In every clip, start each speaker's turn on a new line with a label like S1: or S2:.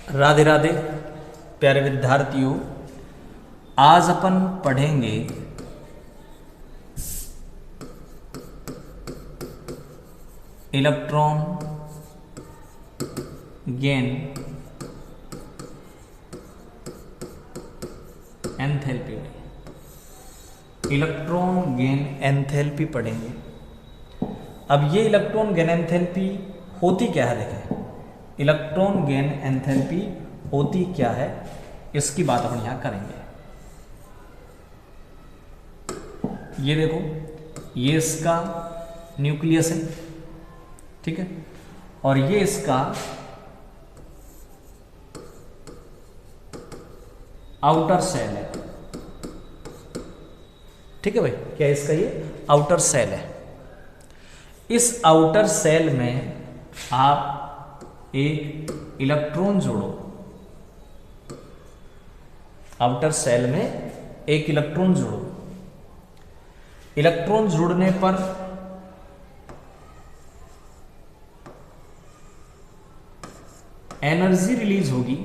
S1: राधे राधे प्यारे विद्यार्थियों, आज अपन पढ़ेंगे इलेक्ट्रॉन गेन एंथैल्पी में। इलेक्ट्रॉन गेन एंथैल्पी पढ़ेंगे। अब ये इलेक्ट्रॉन गेन एंथैल्पी होती क्या है, देखें इलेक्ट्रॉन गेन एंथैल्पी होती क्या है, इसकी बात अपन यहां करेंगे। ये देखो, ये इसका न्यूक्लियस है, ठीक है, और ये इसका आउटर सेल है, ठीक है भाई। क्या है इसका? ये आउटर सेल है। इस आउटर सेल में आप एक इलेक्ट्रॉन जोड़ो, आउटर सेल में एक इलेक्ट्रॉन जोड़ो। इलेक्ट्रॉन जुड़ने पर एनर्जी रिलीज होगी।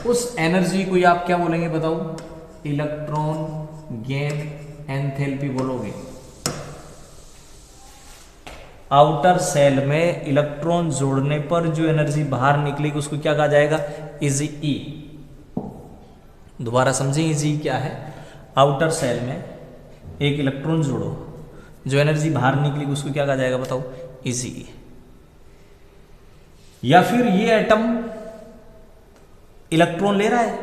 S1: उस एनर्जी को आप क्या बोलेंगे बताओ? इलेक्ट्रॉन गेन एंथैल्पी बोलोगे। आउटर सेल में इलेक्ट्रॉन जोड़ने पर जो एनर्जी बाहर निकलेगी उसको क्या कहा जाएगा? इजी ई। दोबारा समझे, इजी क्या है? आउटर सेल में एक इलेक्ट्रॉन जोड़ो, जो एनर्जी बाहर निकलेगी उसको क्या कहा जाएगा बताओ? इजी ई। या फिर ये एटम इलेक्ट्रॉन ले रहा है,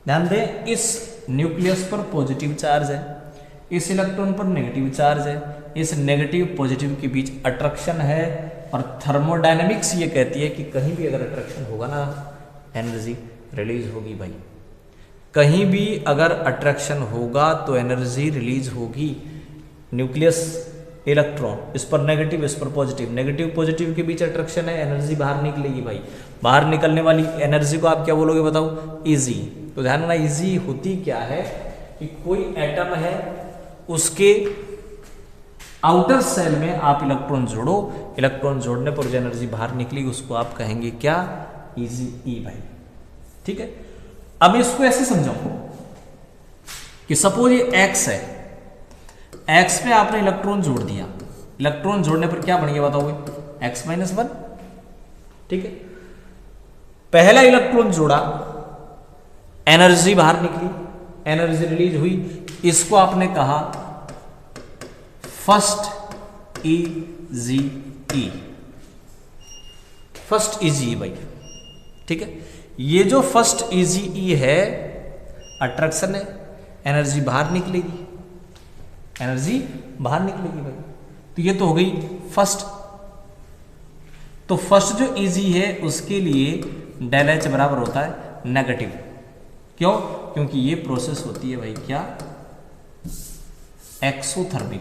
S1: ध्यान दें, इस न्यूक्लियस पर पॉजिटिव चार्ज है, इस इलेक्ट्रॉन पर नेगेटिव चार्ज है, इस नेगेटिव पॉजिटिव के बीच अट्रैक्शन है, और थर्मोडायनेमिक्स ये कहती है कि कहीं भी अगर अट्रैक्शन होगा ना, एनर्जी रिलीज होगी भाई। कहीं भी अगर अट्रैक्शन होगा तो एनर्जी रिलीज होगी। न्यूक्लियस इलेक्ट्रॉन, इस पर नेगेटिव, इस पर पॉजिटिव, नेगेटिव पॉजिटिव के बीच अट्रैक्शन है, एनर्जी बाहर निकलेगी भाई। बाहर निकलने वाली एनर्जी को आप क्या बोलोगे बताओ? इजी। तो ध्यान रखना, इजी होती क्या है कि कोई एटम है, उसके आउटर सेल में आप इलेक्ट्रॉन जोड़ो, इलेक्ट्रॉन जोड़ने पर जो एनर्जी बाहर निकलेगी उसको आप कहेंगे क्या? इजी ई भाई, ठीक है। अब इसको ऐसे समझाओ कि सपोज ये एक्स है, एक्स पे आपने इलेक्ट्रॉन जोड़ दिया, इलेक्ट्रॉन जोड़ने पर क्या बन गया बताओगे? एक्स माइनस वन, ठीक है। पहला इलेक्ट्रॉन जोड़ा, एनर्जी बाहर निकली, एनर्जी रिलीज हुई, इसको आपने कहा फर्स्ट इजी ई, फर्स्ट इजी ई भाई, ठीक है। ये जो फर्स्ट इजी ई है, अट्रैक्शन है, एनर्जी बाहर निकलेगी, एनर्जी बाहर निकलेगी भाई। तो ये तो हो गई फर्स्ट। तो फर्स्ट जो इजी है उसके लिए डेल एच बराबर होता है नेगेटिव। क्यों? क्योंकि ये प्रोसेस होती है भाई क्या? एक्सोथर्मिक।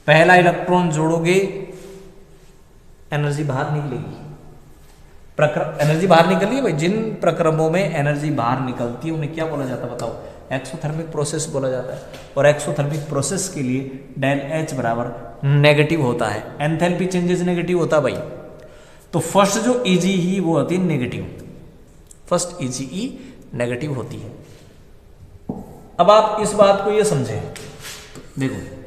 S1: पहला इलेक्ट्रॉन जोड़ोगे, एनर्जी बाहर निकलेगी। एनर्जी बाहर निकल रही है भाई। जिन प्रक्रमों में एनर्जी बाहर निकलती है उन्हें क्या बोला जाता है बताओ? एक्सोथर्मिक प्रोसेस बोला जाता है। और एक्सोथर्मिक प्रोसेस के लिए डेल एच बराबर नेगेटिव होता है, एंथैल्पी चेंजेस नेगेटिव होता है भाई। तो फर्स्ट जो इजी ही वो होती है नेगेटिव, फर्स्ट इजी ई नेगेटिव होती है। अब आप इस बात को ये समझें, देखो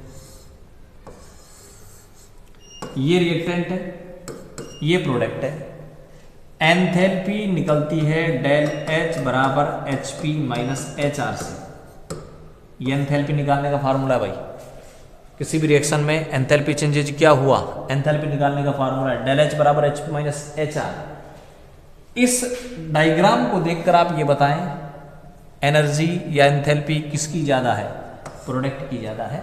S1: ये रिएक्टेंट है, ये प्रोडक्ट है, एंथैल्पी निकलती है डेल एच बराबर H P minus H R से। ये एंथैल्पी निकालने का फार्मूला है भाई। किसी भी रिएक्शन में एंथैल्पी चेंजेज क्या हुआ, एंथैल्पी निकालने का फार्मूला है डेल एच बराबर H P minus H R. इस डायग्राम को देखकर आप ये बताएं एनर्जी या एंथैल्पी किसकी ज्यादा है? प्रोडक्ट की ज्यादा है,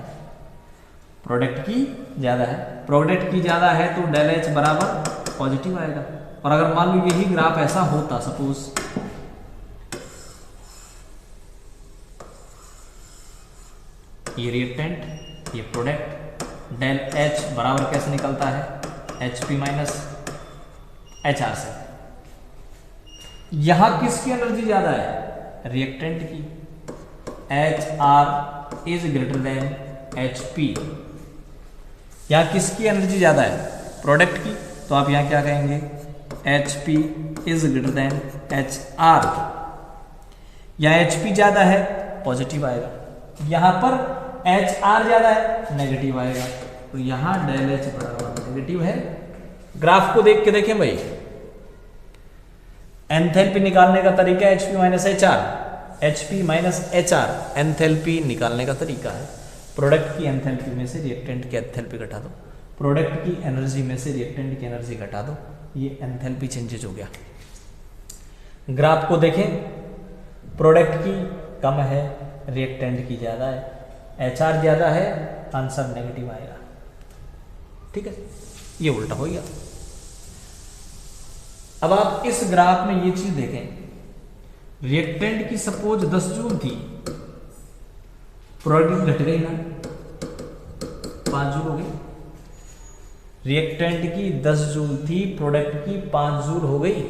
S1: प्रोडक्ट की ज्यादा है। प्रोडक्ट की ज्यादा है तो डेल एच बराबर पॉजिटिव आएगा। और अगर मान लो यही ग्राफ ऐसा होता, सपोज ये रिएक्टेंट, ये प्रोडक्ट, डेल एच बराबर कैसे निकलता है? H P minus H R से। यहां किसकी एनर्जी ज्यादा है? रिएक्टेंट की। H R is greater than HP। यहाँ किसकी एनर्जी ज़्यादा है? प्रोडक्ट की। तो आप यहाँ क्या कहेंगे? HP is greater than HR। यहाँ HP ज़्यादा है, पॉजिटिव आएगा। यहाँ पर HR ज़्यादा है, नेगेटिव आएगा। तो यहाँ डेल H बराबर नेगेटिव है। ग्राफ को देख के देखें भाई, एंथैल्पी निकालने का तरीका HP minus HR, HP minus HR enthalpy निकालने का तरीका है। प्रोडक्ट की एंथैल्पी में से रिएक्टेंट की एंथैल्पी घटा दो, प्रोडक्ट की एनर्जी में से रिएक्टेंट की एनर्जी घटा दो, ये एंथैल्पी चेंजेज हो गया। ग्राफ को देखें, प्रोडक्ट की कम है, रिएक्टेंट की ज़्यादा है, HR ज़्यादा है, आंसर नेगेटिव आएगा। ठीक है, ये उल्टा हो गया। अब आप इस ग्राफ में ये चीज देखें, रिएक्टेंट की सपोज 10 जूल थी, प्रोडक्ट घट गई ना, 5 जूल हो गई। रिएक्टेंट की 10 जूल थी, प्रोडक्ट की 5 जूल हो गई।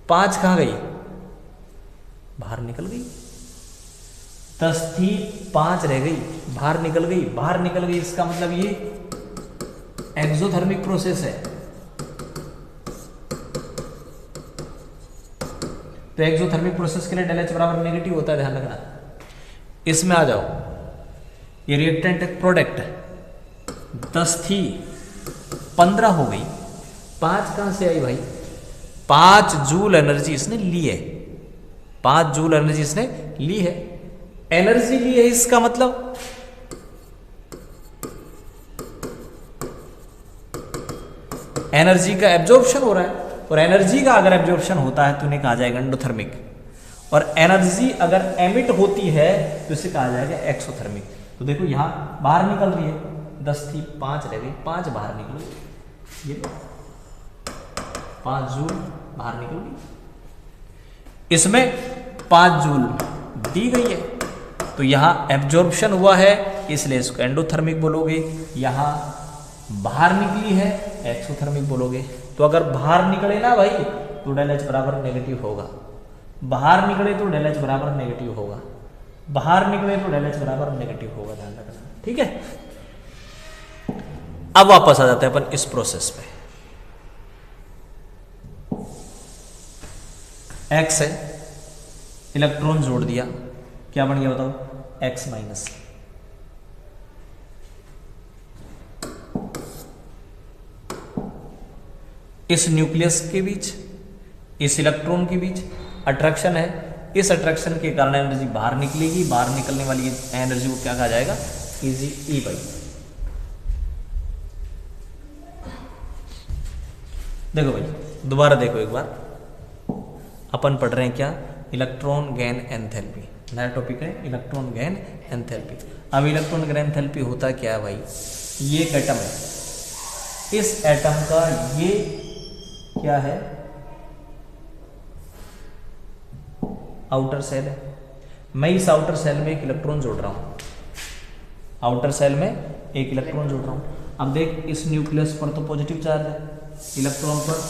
S1: 5 कहां गई? बाहर निकल गई। 10 थी, 5 रह गई, बाहर निकल गई। बाहर निकल गई इसका मतलब ये एक्सोथर्मिक प्रोसेस है। तो एक्सोथर्मिक प्रोसेस के लिए डेल H बराबर नेगेटिव होता है, ध्यान रखना। इसमें आ जाओ, ये रिएक्टेंट प्रोडक्ट 10 थी, 15 हो गई। 5 कहां से आई भाई? 5 जूल एनर्जी इसने ली है, 5 जूल एनर्जी इसने ली है। एनर्जी ली है इसका मतलब एनर्जी का एब्जॉर्प्शन हो रहा है, और एनर्जी का अगर एब्जॉर्प्शन होता है तो उन्हें कहा जाएगा एंडोथर्मिक, और एनर्जी अगर एमिट होती है तो इसे कहा जाएगा एक्सोथर्मिक। तो देखो यहां बाहर निकल रही है, 10 थी, 5 रह गई, 5 बाहर निकल गई, ये 5 जूल बाहर निकल गई। इसमें 5 जूल दी गई है, तो यहां एब्जॉर्प्शन हुआ है, इसलिए इसको एंडोथर्मिक बोलोगे। यहां बाहर निकली है, एक्सोथर्मिक बोलोगे। तो अगर बाहर निकले ना भाई तो डेल H बराबर नेगेटिव होगा, बाहर निकले तो डेल H बराबर नेगेटिव होगा, बाहर निकले तो डेल H बराबर नेगेटिव होगा, ध्यान रखना। ठीक है, अब वापस आ जाते हैं अपन इस प्रोसेस पे। X है, इलेक्ट्रॉन जोड़ दिया, क्या बन गया बताओ? X minus. इस न्यूक्लियस के बीच, इस इलेक्ट्रॉन के बीच अट्रैक्शन है, इस अट्रैक्शन के कारण एनर्जी बाहर निकलेगी, बाहर निकलने वाली एनर्जी को क्या कहा जाएगा? Easy E by. देखो भाई, दोबारा देखो एक बार, अपन पढ़ रहे हैं क्या? इलेक्ट्रॉन गेन एंथैल्पी, नया टॉपिक है इलेक्ट्रॉन गेन एंथैल्पी। अब इलेक्ट्रॉन गेन एंथैल्पी होता क्या है भाई? ये एक एटम है, इस एटम का ये क्या है? आउटर सेल है। मैं इस आउटर सेल में एक इलेक्ट्रॉन जोड़ रहा हूं, आउटर सेल में एक इलेक्ट्रॉन जोड़ रहा हूं। अब देख, इस न्यूक्लियस पर तो पॉजिटिव चार्ज है, इलेक्ट्रॉन पर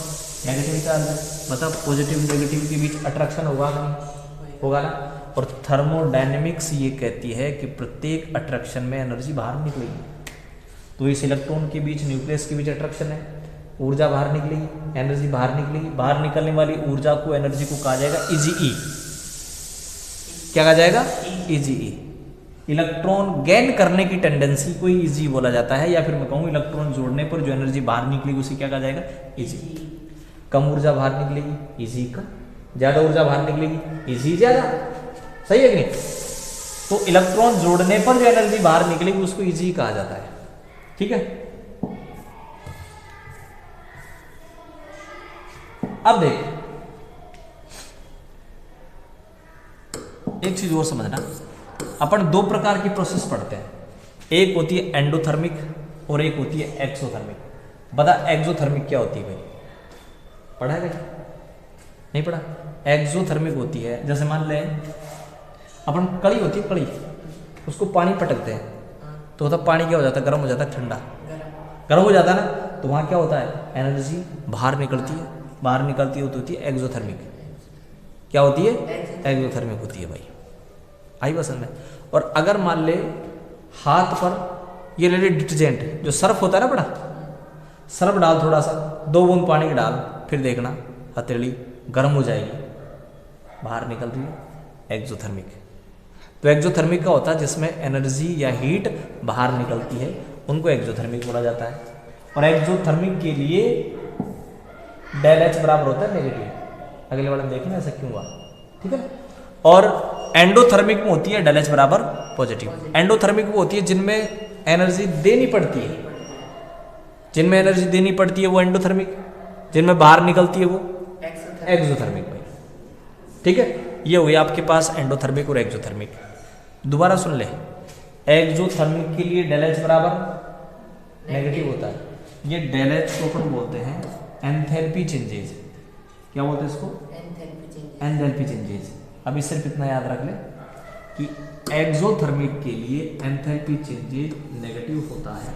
S1: नेगेटिव चार्ज है। मतलब पॉजिटिव नेगेटिव के बीच अट्रैक्शन होगा कि नहीं? होगा ना। और थर्मोडायनेमिक्स ये कहती है कि प्रत्येक अट्रैक्शन में एनर्जी बाहर निकलेगी। तो इस इलेक्ट्रॉन के बीच, न्यूक्लियस के बीच अट्रैक्शन है, ऊर्जा बाहर निकलेगी, एनर्जी बाहर निकलेगी। बाहर निकलने वाली ऊर्जा को, एनर्जी को कहा जाएगा ईजीई। क्या कहा जाएगा? ईजीई। इलेक्ट्रॉन गेन करने की टेंडेंसी को ईजी बोला जाता है, या फिर मैं कहूँ इलेक्ट्रॉन जोड़ने पर जो एनर्जी बाहर निकलेगी उसे क्या कहा जाएगा? ईजी। कम ऊर्जा बाहर निकलेगी, ईजी कम। ज्यादा ऊर्जा बाहर निकलेगी, ईजी ज्यादा। सही है कि नहीं? तो इलेक्ट्रॉन जोड़ने पर जो एनर्जी बाहर निकलेगी उसको ईजी कहा जाता है। ठीक है, अब देख, एक चीज और समझना, अपन दो प्रकार की प्रोसेस पढ़ते हैं, एक होती है एंडोथर्मिक और एक होती है एक्सोथर्मिक। बता एक्सोथर्मिक क्या होती है भाई? पढ़ा है क्या? नहीं पढ़ा? एक्सोथर्मिक होती है, जैसे मान ले अपन कड़ी होती है, कड़ी, उसको पानी पटकते हैं तो होता पानी क्या हो जाता है? गर्म हो जाता है, ठंडा गर्म हो जाता है ना। तो वहाँ क्या होता है? एनर्जी बाहर निकलती है, बाहर निकलती है तो होती है एक्सोथर्मिक। क्या होती है? एक्सोथर्मिक होती है भाई। आई बस में। और अगर मान ले हाथ पर ये ले ले डिटर्जेंट, जो सर्फ होता है ना बड़ा, सर्फ डाल थोड़ा सा, 2 बूंद पानी डाल, फिर देखना हथेली गर्म हो जाएगी, बाहर निकल रही है, एक्सोथर्मिक। तो एक्सोथर्मिक का होता है जिसमें एनर्जी या हीट बाहर निकलती है, उनको एक्सोथर्मिक बोला जाता है। और एक्सोथर्मिक के लिए डेल एच बराबर होता है नेगेटिव। अगले वाले देखना ऐसा क्यों हुआ, ठीक है। और एंडोथर्मिक में होती है डेल एच बराबर पॉजिटिव। एंडोथर्मिक वो होती है जिनमें एनर्जी देनी पड़ती है, जिनमें एनर्जी देनी पड़ती है वो एंडोथर्मिक, जिनमें बाहर निकलती है वो एक्सोथर्मिक भाई, ठीक है। ये हुई आपके पास एंडोथर्मिक और एक्सोथर्मिक। दोबारा सुन ले, एक्सोथर्मिक के लिए डेल एच बराबर नेगेटिव होता है। ये डेल एच को अपन बोलते हैं एंथैल्पी चेंजेज। क्या बोलते हैं इसको? Enthalpy changes. अब इस सिर्फ इतना याद रख ले कि एक्सोथर्मिक के लिए एंथैल्पी चेंजेज नेगेटिव होता है,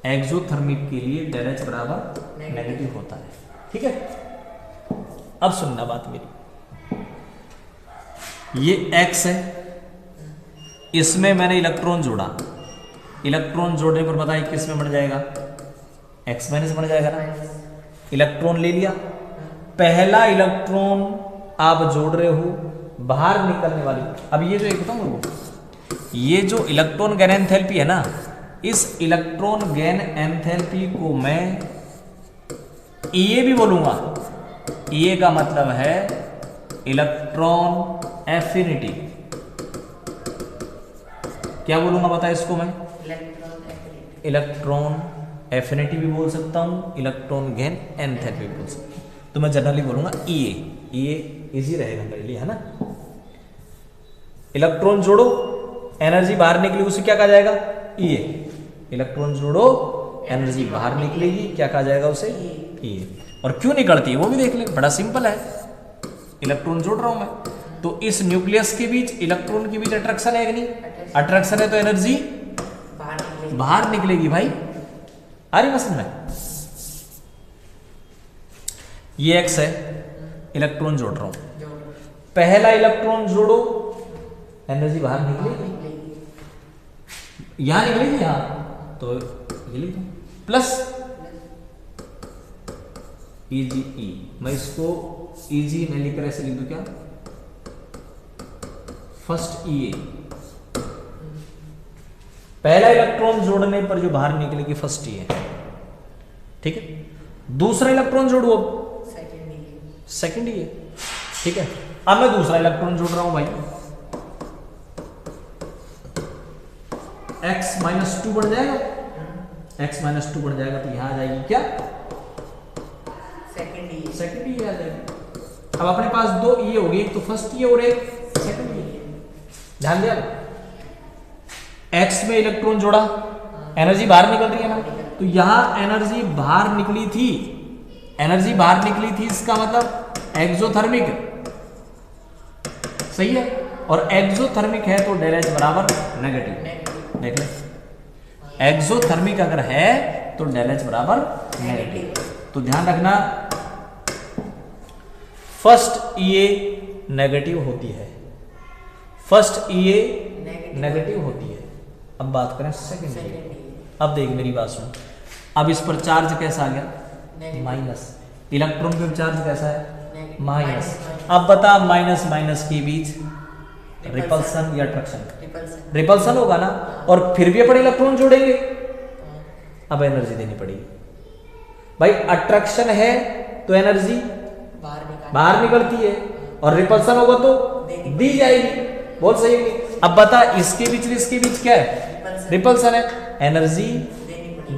S1: एक्सोथर्मिक के लिए डेल एच बराबर नेगेटिव होता है, ठीक है। अब सुनना बात मेरी, ये X है, इसमें मैंने इलेक्ट्रॉन जोड़ा, इलेक्ट्रॉन जोड़ने पर बताइए किस में बन जाएगा? X माइनस बन जाएगा ना। इलेक्ट्रॉन ले लिया, पहला इलेक्ट्रॉन आप जोड़ रहे हो, बाहर निकलने वाली। अब ये जो एक बताऊं, ये जो इलेक्ट्रॉन गेन एंथैल्पी है ना, इस इलेक्ट्रॉन गेन एंथैल्पी को मैं EA भी बोलूंगा। EA का मतलब है इलेक्ट्रॉन एफिनिटी। क्या बोलूंगा बता इसको मैं? इलेक्ट्रॉन एफिनिटी भी बोल सकता हूं, इलेक्ट्रॉन गेन एंथैल्पी भी बोल सकता हूं। तो मैं जनरली बोलूंगा EA। EA इजी रहेगा मेरे लिए, है ना। इलेक्ट्रॉन जोड़ो, एनर्जी बाहर निकली, उसे क्या कहा जाएगा? EA। इलेक्ट्रॉन जोड़ो, एनर्जी बाहर निकलेगी, क्या कहा जाएगा उसे? EA। और क्यों निकलती है वो भी देख ले, बड़ा सिंपल है। इलेक्ट्रॉन जोड़ रहा हूं मैं, तो इस न्यूक्लियस के बीच, इलेक्ट्रॉन के बीच अट्रैक्शन है कि नहीं? अट्रैक्शन है तो एनर्जी बाहर निकलेगी भाई। आ रही मसलन में? ये X है, इलेक्ट्रॉन जोड़ रहा हूं, पहला इलेक्ट्रॉन जोड़ो, एनर्जी बाहर निकलेगी, यहां निकलेगी, यहां तो ये लिखो प्लस EGE। मैं इसको EG नहीं लिख ऐसे लिख दूं क्या? फर्स्ट EA, पहला इलेक्ट्रॉन जोड़ने पर जो बाहर निकलेगी फर्स्ट EA, ठीक है। दूसरा इलेक्ट्रॉन जोड़ो, सेकंड EA, ठीक है। अब मैं दूसरा इलेक्ट्रॉन जोड़ रहा हूं भाई, X माइनस 2 बढ़ जाएगा, X माइनस 2 बढ़ जाएगा तो यहां आ जाएगी क्या? सेकंड EA आ जाएगी। अब अपने पास 2 EA हो गई, एक तो फर्स्ट EA और एक सेकंड EA। ध्यान दिया, X में इलेक्ट्रॉन जोड़ा, एनर्जी बाहर निकल रही है ना, तो यहां एनर्जी बाहर निकली थी, एनर्जी बाहर निकली थी, इसका मतलब एक्सोथर्मिक, सही है। और एक्सोथर्मिक है तो डेल एच बराबर नेगेटिव। देख ले, एक्सोथर्मिक अगर है तो डेल एच बराबर नेगेटिव। तो ध्यान रखना, फर्स्ट EA नेगेटिव होती है, फर्स्ट EA नेगेटिव होती है। अब बात करें सेकंड EA। अब देख मेरी बात सुन, अब इस पर चार्ज कैसा आ गया? माइनस। इलेक्ट्रॉन पे चार्ज कैसा है? माइनस। अब बता, माइनस माइनस के बीच रिपल्सन या अट्रैक्शन? रिपल्सन होगा ना, और फिर भी अपन इलेक्ट्रॉन जोड़ेंगे, अब एनर्जी देनी पड़ेगी भाई। अट्रैक्शन है तो एनर्जी बाहर निकलती है, और रिपल्सन होगा तो दी जाएगी। बहुत सही है। अब बता, इसके बीच इसके बीच क्या है? रिपल्सन है, एनर्जी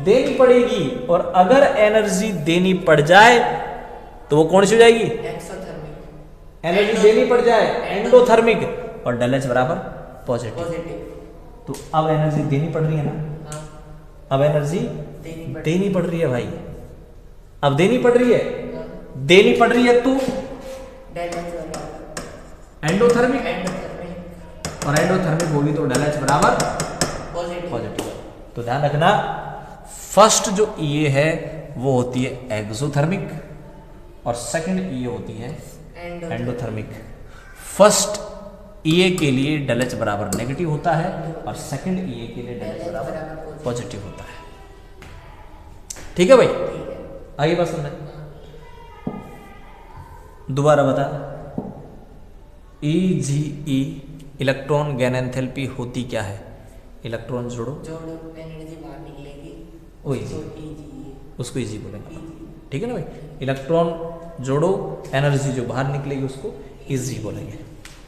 S1: देनी पड़ेगी। और अगर एनर्जी देनी पड़ जाए तो वो कौन सी हो जाएगी? एनर्जी देनी पड़ जाए एंडोथर्मिक, और डेल एच बराबर पॉजिटिव। तो अब एनर्जी देनी पड़ रही है ना, अब एनर्जी देनी पड़ रही है भाई, अब देनी पड़ रही है, देनी पड़ रही है तो एंडोथर्मिक, और एंडोथर्मिक होगी तो डेल एच बराबर पॉजिटिव। तो ध्यान रखना, फर्स्ट जो EA है वो होती है एक्सोथर्मिक, और सेकंड EA होती है एंडोथर्मिक। फर्स्ट ई के लिए डेल एच बराबर नेगेटिव होता है और सेकंड ई के लिए डेल एच बराबर पॉजिटिव होता है। ठीक है भाई, आगे बात सुनना, दोबारा बता। ई जी ई इलेक्ट्रॉन गेन एंथैल्पी होती क्या है? इलेक्ट्रॉन जोड़ो
S2: एनर्जी बाहर निकलेगी,
S1: वो इजी, उसको इजी बोलेंगे। ठीक है ना भाई, इलेक्ट्रॉन जोड़ो एनर्जी जो बाहर निकलेगी उसको इजी बोलेंगे।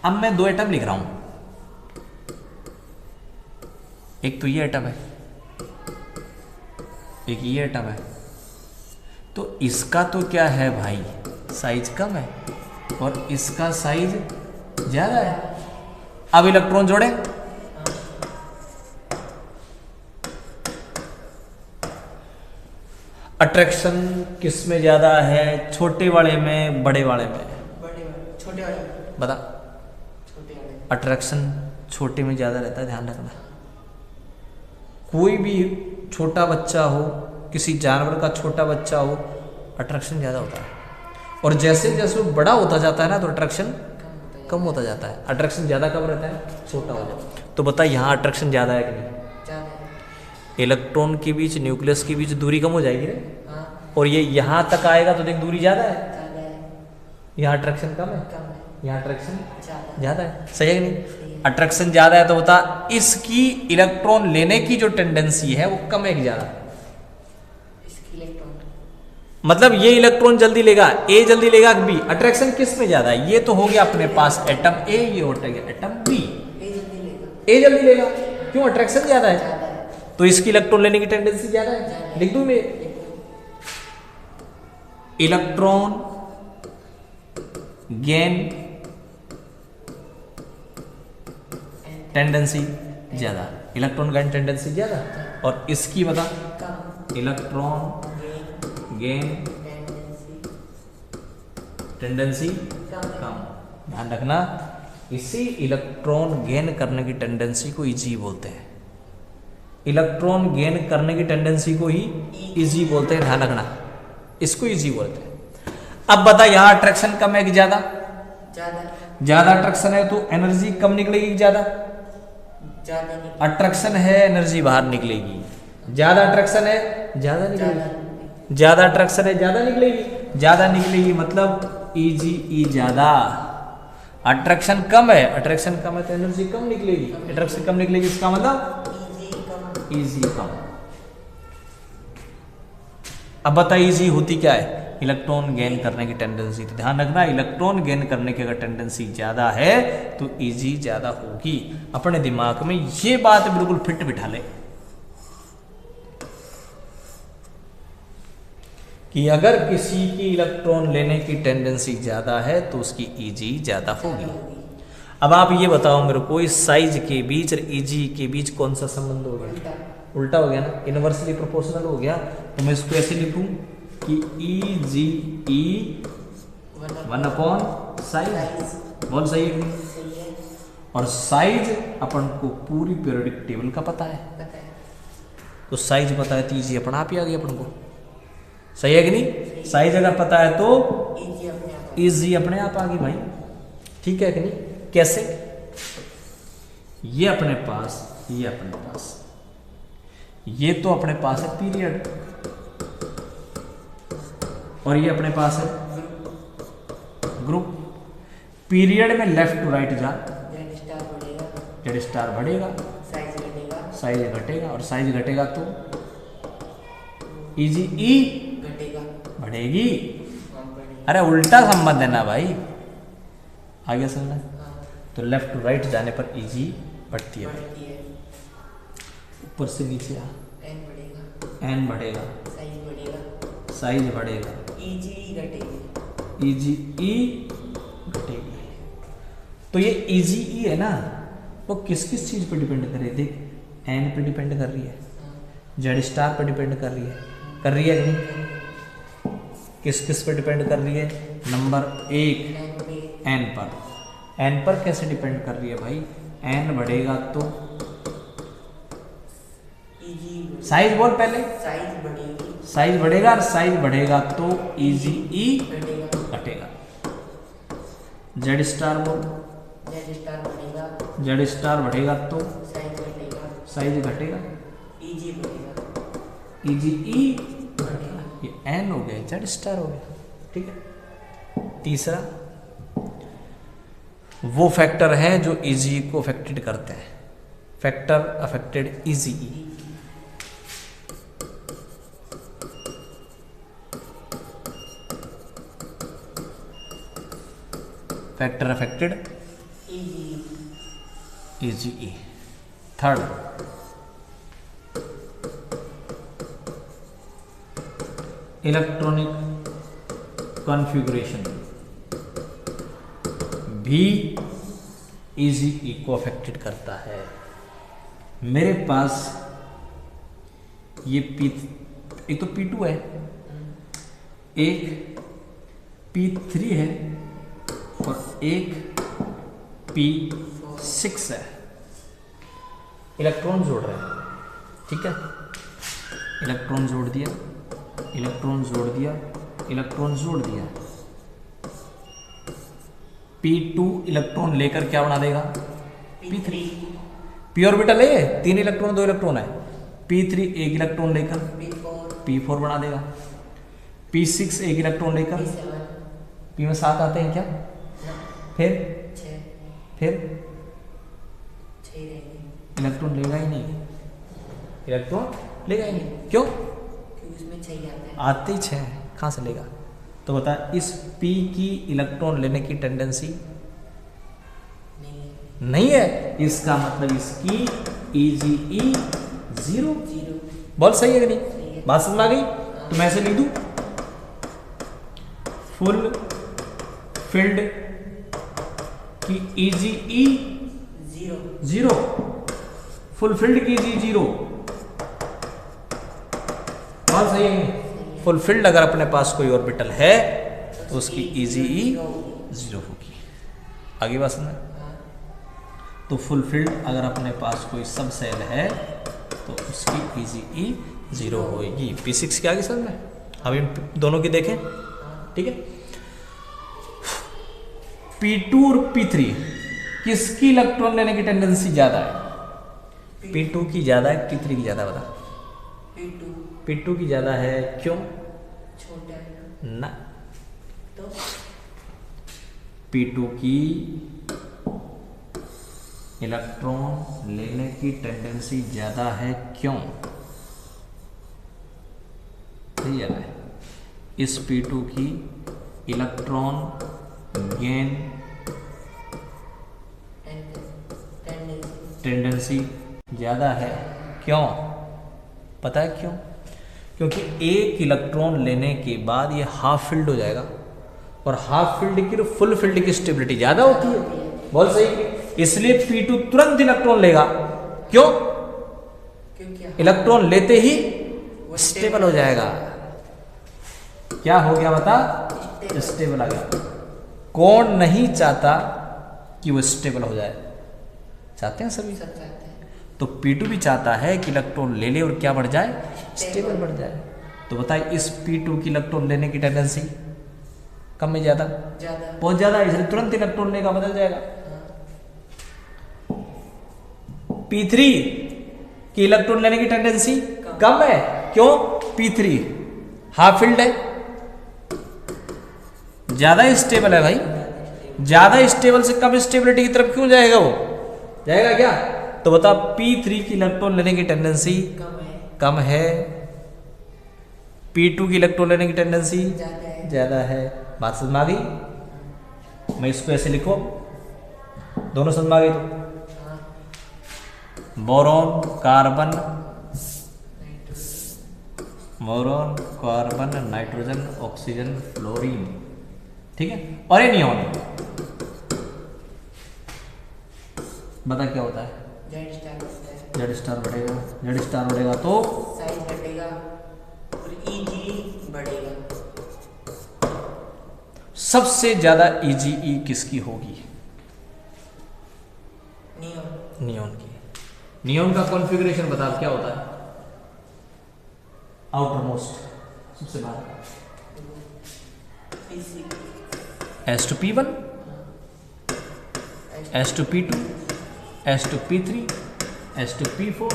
S1: अब मैं दो एटम लिख रहा हूं, एक तो ये एटम है, एक ये एटम है। तो इसका तो क्या है भाई, साइज कम है और इसका साइज ज्यादा है। अब इलेक्ट्रॉन जोड़े, अट्रैक्शन किस में ज्यादा है, छोटे वाले में बड़े वाले में?
S2: छोटे वाले।
S1: बता।
S2: छोटे वाले।
S1: अट्रैक्शन छोटे में ज्यादा रहता है, ध्यान रखना। कोई भी छोटा बच्चा हो, किसी जानवर का छोटा बच्चा हो, अट्रैक्शन ज्यादा होता है। और जैसे जैसे वो बड़ा होता जाता है ना तो अट्रैक्शन कम होता जाता है। अट्रैक्शन ज्यादा कब रहता है? छोटा हो जाता है। तो बता यहाँ अट्रैक्शन ज्यादा है कि नहीं? इलेक्ट्रॉन के बीच, न्यूक्लियस के बीच दूरी कम हो जाएगी रे।
S2: हाँ।
S1: और ये यहाँ तक आएगा तो देख दूरी ज्यादा है, यहाँ अट्रैक्शन कम है, यहाँ अट्रैक्शन ज्यादा है। सही है कि नहीं? अट्रैक्शन ज्यादा है तो बता इसकी इलेक्ट्रॉन लेने की जो टेंडेंसी है वो कम है कि ज्यादा? मतलब ये इलेक्ट्रॉन जल्दी लेगा, ए जल्दी लेगा कि बी? अट्रैक्शन किस में ज्यादा है? ये तो हो गया अपने पास एटम ए, ये हो गया एटम बी। ए जल्दी लेगा, क्यों? अट्रैक्शन ज्यादा है तो इसकी इलेक्ट्रॉन लेने की टेंडेंसी ज्यादा है। लिख दूं मैं, इलेक्ट्रॉन गेन टेंडेंसी ज्यादा, इलेक्ट्रॉन गेन टेंडेंसी ज्यादा। और इसकी बता, इलेक्ट्रॉन गेन टेंडेंसी कम। ध्यान रखना, इसी इलेक्ट्रॉन गेन करने की टेंडेंसी को इजी बोलते हैं। इलेक्ट्रॉन गेन करने की टेंडेंसी को ही इजी बोलते हैं, ध्यान रखना, इसको इजी बोलते हैं। अब बता यहां अट्रैक्शन कम है कि ज्यादा? ज्यादा अट्रैक्शन है तो एनर्जी कम निकलेगी कि ज्यादा? अट्रैक्शन है, एनर्जी बाहर निकलेगी। ज्यादा अट्रैक्शन है, ज्यादा निकलेगी। ज्यादा अट्रैक्शन है, ज्यादा निकलेगी। ज्यादा निकलेगी मतलब इजी ई ज्यादा। अट्रैक्शन कम है, अट्रैक्शन कम है तो एनर्जी कम निकलेगी। अट्रैक्शन कम निकलेगी इसका मतलब इजी कम। अब बता इजी होती क्या है? इलेक्ट्रॉन गेन करने की टेंडेंसी। तो ध्यान रखना, इलेक्ट्रॉन गेन करने की अगर टेंडेंसी ज्यादा है तो इजी ज्यादा होगी। अपने दिमाग में ये बात बिल्कुल फिट बिठा ले कि अगर किसी की इलेक्ट्रॉन लेने की टेंडेंसी ज्यादा है तो उसकी इजी ज्यादा होगी। अब आप ये बताओ मेरे को, इस साइज के बीच और इजी के बीच कौन सा संबंध हो गया? उल्टा हो गया ना, इनवर्सली प्रोपोर्शनल हो गया। तो मैं इसको ऐसे लिखूं कि ई जी ई 1/साइज। बहुत सही है। और साइज अपन को पूरी पीरियोडिक टेबल का पता है, तो साइज पता है तो इजी अपना आप ही आ गया अपन को। सही है कि नहीं? साइज अगर पता है तो इजी अपने आप आ गई भाई। ठीक है कि नहीं? कैसे? ये अपने पास, ये अपने पास, ये तो अपने पास है पीरियड, और ये अपने पास है ग्रुप। पीरियड में लेफ्ट टू राइट जा, जेड स्टार बढ़ेगा, साइज घटेगा, और साइज घटेगा तो इजी ई बढ़ेगी। अरे उल्टा संबंध है ना भाई, आगे समझना। तो लेफ्ट टू राइट जाने पर इजी बढ़ती है। ऊपर से नीचे आ, एन बढ़ेगा, साइज बढ़ेगा, इजी ई घटेगी। तो ये इजी ई है ना, वो किस किस चीज पर डिपेंड कर रही है? देख, एन पे डिपेंड कर रही है, जेड स्टार पर डिपेंड कर रही है कि नहीं? किस किस पे डिपेंड कर रही है? नंबर 1 एन पर। एन पर कैसे डिपेंड कर रही है भाई? एन बढ़ेगा तो साइज बोल पहले, साइज बढ़ेगा, और साइज बढ़ेगा तो इजी ई घटेगा। जेड स्टार बोल, जेड स्टार बढ़ेगा तो
S2: साइज घटेगा,
S1: साइज घटेगा,
S2: ईजी बढ़ेगा,
S1: ईजी ई
S2: बढ़ेगा।
S1: ये एन हो गया, जेड स्टार हो गया। ठीक है। तीसरा वो फैक्टर हैं जो ईजी को अफेक्टेड करते हैं, factor affected EG. Factor affected
S2: EG,
S1: EG E. Third electronic configuration भी ईजी ई को अफेक्टेड करता है। मेरे पास ये एक तो P2 है, एक P3 है और एक P6 है। इलेक्ट्रॉन जोड़ रहे हैं, ठीक है। इलेक्ट्रॉन जोड़ दिया, इलेक्ट्रॉन जोड़ दिया, इलेक्ट्रॉन जोड़ दिया। P2 इलेक्ट्रॉन लेकर क्या बना देगा?
S2: P3,
S1: P ऑर्बिटल है, 3 इलेक्ट्रॉन 2 इलेक्ट्रॉन है। P3 एक इलेक्ट्रॉन लेकर
S2: P4,
S1: P4 बना देगा। P6 एक इलेक्ट्रॉन लेकर
S2: P7,
S1: P में 7 आते हैं क्या? फिर
S2: 6 रहेंगे,
S1: इलेक्ट्रॉन लेगा ही नहीं, इलेक्ट्रॉन लेगा ही नहीं। क्यों?
S2: क्योंकि उसमें 6 आता है।
S1: आते ही 6 हैं, कहाँ से लेगा? तो बता, इस P की इलेक्ट्रॉन लेने की टेंडेंसी
S2: नहीं है,
S1: नहीं है, इसका मतलब इसकी EGE 0।
S2: 0,
S1: बहुत सही है कि
S2: सही
S1: नहीं?
S2: है।
S1: बात समझ आ गई? तो मैं ऐसे लिख दूं, फुल फील्ड की EGE 0, फुल फील्ड की EGE 0। बहुत सही है। फुल फील्ड अगर अपने पास कोई ऑर्बिटल है तो उसकी EGE 0 होगी। आगे बात समझ? तो फुल फील्ड अगर अपने पास कोई सब सेल है तो उसकी EGE 0 होगी। P6 के आगे समझ में? अब इन दोनों की देखें, ठीक है। P2 और P3 किसकी इलेक्ट्रॉन लेने की टेंडेंसी ज्यादा है? P2 की ज्यादा है, P3 की ज्यादा? बता।
S2: P2
S1: P2 की ज्यादा है, क्यों?
S2: छोटा है
S1: ना,
S2: तो
S1: P2 की इलेक्ट्रॉन लेने की टेंडेंसी ज्यादा है, क्यों? सही ज्यादा है। इस P2 की इलेक्ट्रॉन गेन टेंडेंसी ज्यादा है, क्यों? पता है क्यों? क्योंकि एक इलेक्ट्रॉन लेने के बाद ये हाफ फील्ड हो जाएगा और हाफ फील्ड की फुल फील्ड की स्टेबिलिटी ज्यादा होती है। बहुत सही। इसलिए P2 तुरंत इलेक्ट्रॉन लेगा, क्यों?
S2: क्योंकि
S1: इलेक्ट्रॉन लेते ही स्टेबल हो जाएगा। क्या हो गया बता? स्टेबल आ गया। कौन नहीं चाहता कि वो स्टेबल हो जाए? चाहते हैं सभी।
S2: सब चाहते हैं,
S1: तो P2 भी चाहता है कि इलेक्ट्रॉन ले ले और क्या बढ़ जाए? स्टेबल बढ़ जाए। तो बताइए, इस P2 की इलेक्ट्रॉन लेने की टेंडेंसी कम में ज्यादा?
S2: ज्यादा,
S1: बहुत ज्यादा है, इसलिए तुरंत इलेक्ट्रॉन लेगा, बदल जाएगा। P3 की इलेक्ट्रॉन लेने की टेंडेंसी कम है, क्यों? P3 हाफ फील्ड है, ज्यादा स्टेबल है भाई। ज्यादा स्टेबल से कम स्टेबिलिटी की तरफ क्यों जाएगा? वो जाएगा क्या? तो बता, P3 की इलेक्ट्रॉन लेने की टेंडेंसी कम है, P2 की इलेक्ट्रॉन लेने की टेंडेंसी
S2: ज्यादा है।
S1: ज्यादा है। बात समझ में आ गई? मैं इसको ऐसे लिखो, दोनों समझ में आ गई? तो boron carbon, boron carbon nitrogen oxygen fluorine, ठीक है। और ये नियॉन, बता क्या होता है?
S2: जेड स्टार होता है,
S1: जेड स्टार बढ़ेगा, जेड स्टार बढ़ेगा तो
S2: साइज घटेगा और EGE बढ़ेगा।
S1: सबसे ज्यादा EGE किसकी होगी?
S2: नियॉन,
S1: नियॉन की। नियॉन का कॉन्फ़िगरेशन बता क्या होता है? आउटर मोस्ट, सबसे बाहर,
S2: P6,
S1: S2P1, S2P2, S2P3, S2P4,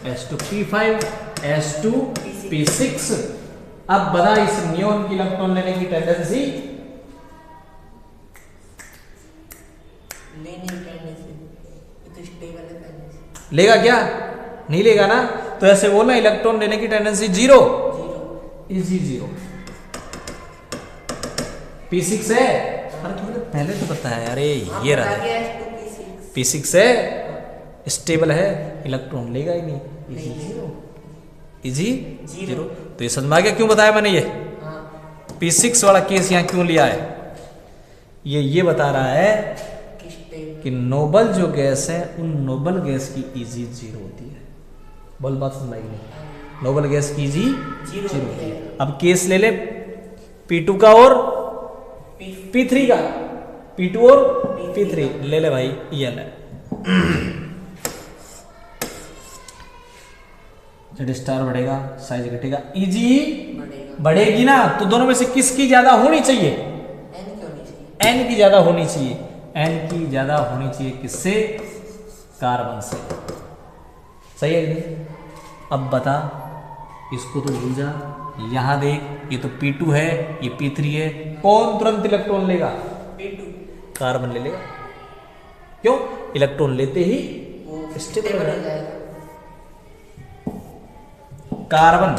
S1: S2P5, S2P6। अब बता इस नियोन की इलेक्ट्रॉन लेने की टेंडेंसी
S2: तो स्टेबल है पहले से।
S1: लेगा क्या? नहीं लेगा ना। तो ऐसे बोलना इलेक्ट्रॉन लेने की tendency zero, easy zero. P6 है, अरे तुमने पहले तो बताया। अरे ये रहा P6 है, स्टेबल है, इलेक्ट्रॉन लेगा ही नहीं, इजी जीरो, इजी जीरो। तो ये समझ में आ गया क्यों बताया मैंने ये P6 वाला केस यहाँ क्यों लिया है। ये बता रहा है कि नोबल जो गैस है उन नोबल गैस की इजी जीरो होती है। बोल बात समझ में नहीं। नोबल गैस की इजी जीरो होती है। अब केस ले ले P2 का और P3 का, P2 और P3 ले ले भाई, ये ले जेड स्टार बढ़ेगा, साइज घटेगा, इजी बढ़ेगी ना। तो दोनों में से किसकी ज्यादा होनी चाहिए? एन की ज्यादा होनी चाहिए। एन की ज्यादा होनी चाहिए किससे? कार्बन से। सही है नहीं? अब बता, इसको तो भूल जा, यहां देख, ये तो P2 है, ये P3 है, कौन तुरंत इलेक्ट्रॉन लेगा?
S2: P2
S1: कार्बन ले लेगा। क्यों? इलेक्ट्रॉन लेते ही स्टेबल हो
S2: जाएगा।
S1: Carbon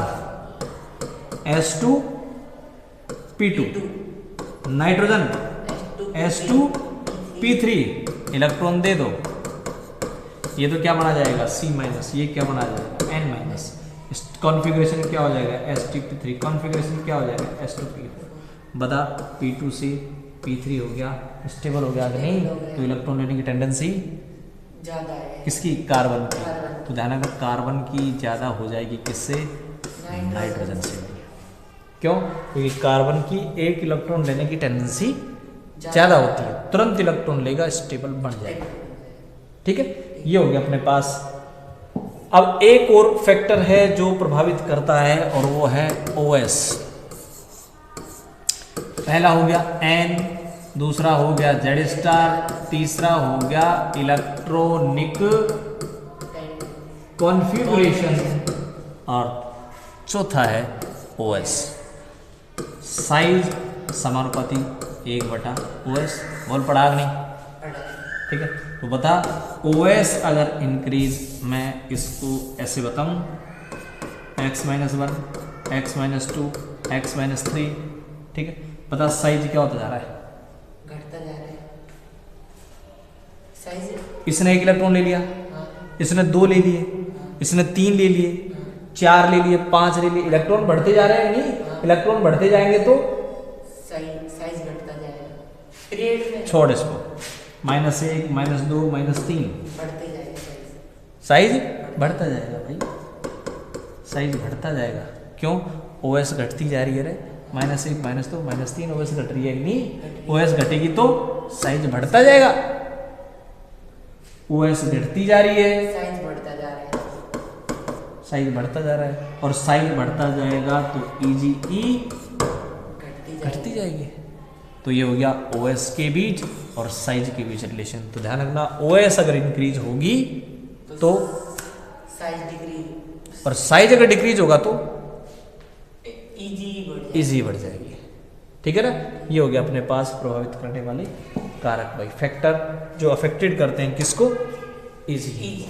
S1: S2P2, nitrogen S2P3, electron दे दो, ये तो क्या बना जाएगा? C माइनस, ये क्या बना जाएगा? N minus. कॉन्फ़िगरेशन क्या हो जाएगा? S2P3। कॉन्फ़िगरेशन क्या हो जाएगा? S2P4। बता, P2 से P3 हो गया, स्टेबल हो गया कि नहीं? तो इलेक्ट्रॉन लेने की टेंडेंसी
S2: ज्यादा है
S1: किसकी? कार्बन की। तो ध्यान रखना, कार्बन की ज़्यादा हो जाएगी किससे? नाइट्रोजन से। क्यों? क्योंकि कार्बन की एक इलेक्ट्रॉन लेने की टेंडेंसी ज़्यादा होती है, तुरंत इलेक्ट्रॉन लेगा, स्टेबल बन जाएगा। ठीक है, ये हो गया अपने पास। अब एक और फैक्टर है जो प्रभावित करता है और वो है OS। पहला हो गया N, दूसरा हो गया जेड स्टार, तीसरा हो गया इलेक्ट्रॉनिक कॉन्फ़िगरेशन और चौथा है OS। साइज समानुपाती 1/OS। बोल पढ़ा नहीं? ठीक है, तो बता OS अगर इंक्रीज, मैं इसको ऐसे बताऊं, x-1, x-2, x-3। ठीक है, बता साइज क्या होता जा रहा है?
S2: घटता जा रहा है साइज।
S1: इसने एक इलेक्ट्रॉन ले लिया, इसने 2 ले लिए, इसने 3 ले लिए, 4 ले लिए, 5 ले लिए, इलेक्ट्रॉन बढ़ते जा रहे हैं। नहीं, इलेक्ट्रॉन बढ़ते जाएंगे तो
S2: साइज घटता जाएगा पीरियड में।
S1: छोड़ इसको, -1, -2, -3
S2: बढ़ते जाएगा
S1: साइज बढ़ता जाएगा भाई, साइज बढ़ता जाएगा। क्यों? OS घटती जा रही है रे, -1, -2, -3 OS घट रही है नहीं? OS घटेगी तो साइज बढ़ता जाएगा। OS घटती जा रही है,
S2: साइज बढ़ता जा रहा है,
S1: साइज बढ़ता जा रहा है, और साइज बढ़ता जाएगा तो EGE घटती जाएगी। तो ये हो गया OS के बीच और साइज के बीच रिलेशन। तो ध्यान रखना, OS अगर इंक्रीज होगी तो
S2: साइज डिक्रीज,
S1: और साइज अगर डिक्रीज होगा तो
S2: इजी
S1: बढ़ जाएगी। ठीक है ना? ये हो गया अपने पास प्रभावित करने वाले कारक भाई, फैक्टर जो अफेक्टेड करते हैं किसको? इजी।